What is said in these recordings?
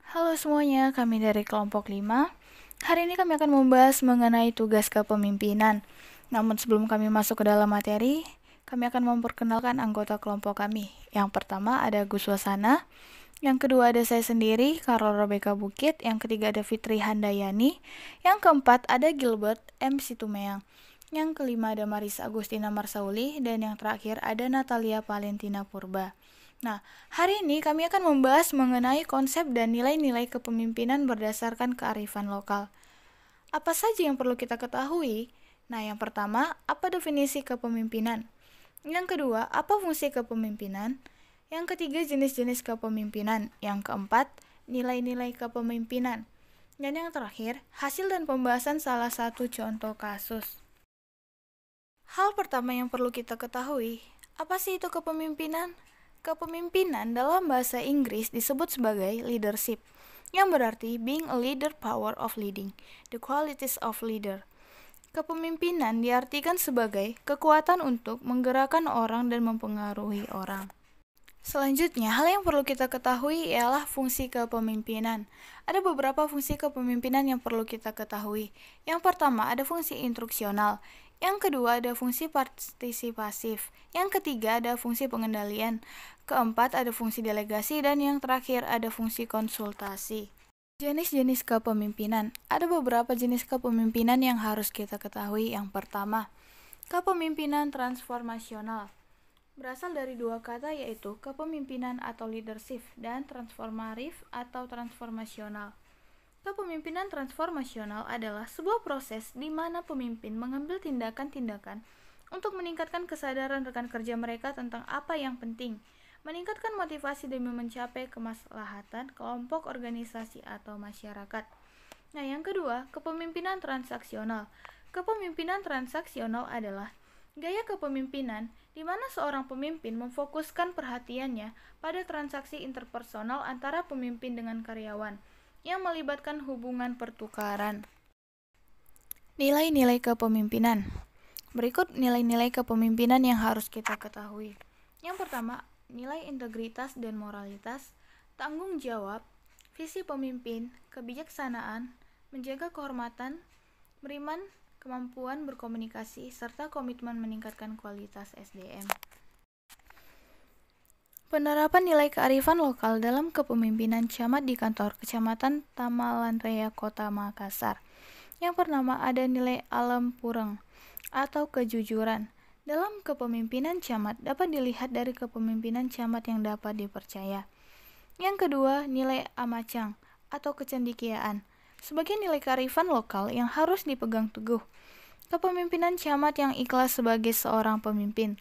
Halo semuanya, kami dari kelompok 5. Hari ini kami akan membahas mengenai tugas kepemimpinan. Namun sebelum kami masuk ke dalam materi, kami akan memperkenalkan anggota kelompok kami. Yang pertama ada Gus Wasana, yang kedua ada saya sendiri, Carol Rebecca Bukit, yang ketiga ada Fitri Handayani, yang keempat ada Gilbert M. Situmeang, yang kelima ada Marisa Agustina Marsauli, dan yang terakhir ada Natalia Valentina Purba. Nah, hari ini kami akan membahas mengenai konsep dan nilai-nilai kepemimpinan berdasarkan kearifan lokal. Apa saja yang perlu kita ketahui? Nah, yang pertama, apa definisi kepemimpinan? Yang kedua, apa fungsi kepemimpinan? Yang ketiga, jenis-jenis kepemimpinan. Yang keempat, nilai-nilai kepemimpinan. Dan yang terakhir, hasil dan pembahasan salah satu contoh kasus. Hal pertama yang perlu kita ketahui, apa sih itu kepemimpinan? Kepemimpinan dalam bahasa Inggris disebut sebagai leadership, yang berarti being a leader, power of leading, the qualities of leader. Kepemimpinan diartikan sebagai kekuatan untuk menggerakkan orang dan mempengaruhi orang. Selanjutnya, hal yang perlu kita ketahui ialah fungsi kepemimpinan. Ada beberapa fungsi kepemimpinan yang perlu kita ketahui. Yang pertama, ada fungsi instruksional. Yang kedua, ada fungsi partisipasif. Yang ketiga, ada fungsi pengendalian. Keempat, ada fungsi delegasi. Dan yang terakhir, ada fungsi konsultasi. Jenis-jenis kepemimpinan. Ada beberapa jenis kepemimpinan yang harus kita ketahui. Yang pertama, kepemimpinan transformasional. Berasal dari dua kata yaitu kepemimpinan atau leadership dan transformatif atau transformasional. Kepemimpinan transformasional adalah sebuah proses di mana pemimpin mengambil tindakan-tindakan untuk meningkatkan kesadaran rekan kerja mereka tentang apa yang penting, meningkatkan motivasi demi mencapai kemaslahatan kelompok, organisasi, atau masyarakat. Nah, yang kedua, kepemimpinan transaksional. Kepemimpinan transaksional adalah gaya kepemimpinan di mana seorang pemimpin memfokuskan perhatiannya pada transaksi interpersonal antara pemimpin dengan karyawan yang melibatkan hubungan pertukaran. Nilai-nilai kepemimpinan. Berikut nilai-nilai kepemimpinan yang harus kita ketahui. Yang pertama, nilai integritas dan moralitas, tanggung jawab, visi pemimpin, kebijaksanaan, menjaga kehormatan, beriman, kemampuan berkomunikasi, serta komitmen meningkatkan kualitas SDM. Penerapan nilai kearifan lokal dalam kepemimpinan camat di kantor Kecamatan Tamalanraya, Kota Makassar. Yang pertama ada nilai alam pureng atau kejujuran. Dalam kepemimpinan camat dapat dilihat dari kepemimpinan camat yang dapat dipercaya. Yang kedua, nilai amacang atau kecendikiaan. Sebagai nilai kearifan lokal yang harus dipegang teguh. Kepemimpinan camat yang ikhlas sebagai seorang pemimpin.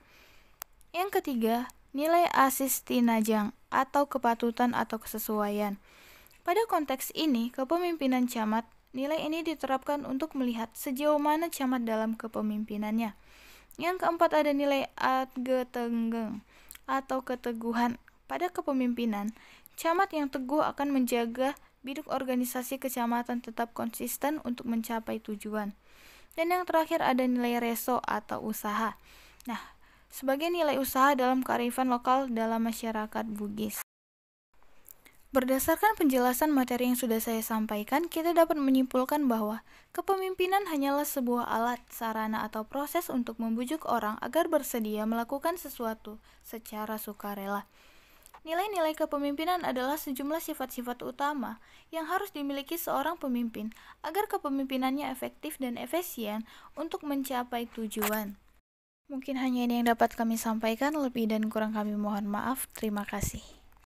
Yang ketiga, nilai asistinajang atau kepatutan atau kesesuaian. Pada konteks ini, kepemimpinan camat, nilai ini diterapkan untuk melihat sejauh mana camat dalam kepemimpinannya. Yang keempat ada nilai adgetenggeng atau keteguhan. Pada kepemimpinan, camat yang teguh akan menjaga biduk organisasi kecamatan tetap konsisten untuk mencapai tujuan. Dan yang terakhir ada nilai reso atau usaha. Nah, sebagai nilai usaha dalam kearifan lokal dalam masyarakat Bugis. Berdasarkan penjelasan materi yang sudah saya sampaikan, kita dapat menyimpulkan bahwa kepemimpinan hanyalah sebuah alat, sarana, atau proses untuk membujuk orang agar bersedia melakukan sesuatu secara sukarela. Nilai-nilai kepemimpinan adalah sejumlah sifat-sifat utama yang harus dimiliki seorang pemimpin agar kepemimpinannya efektif dan efisien untuk mencapai tujuan. Mungkin hanya ini yang dapat kami sampaikan, lebih dan kurang kami mohon maaf. Terima kasih.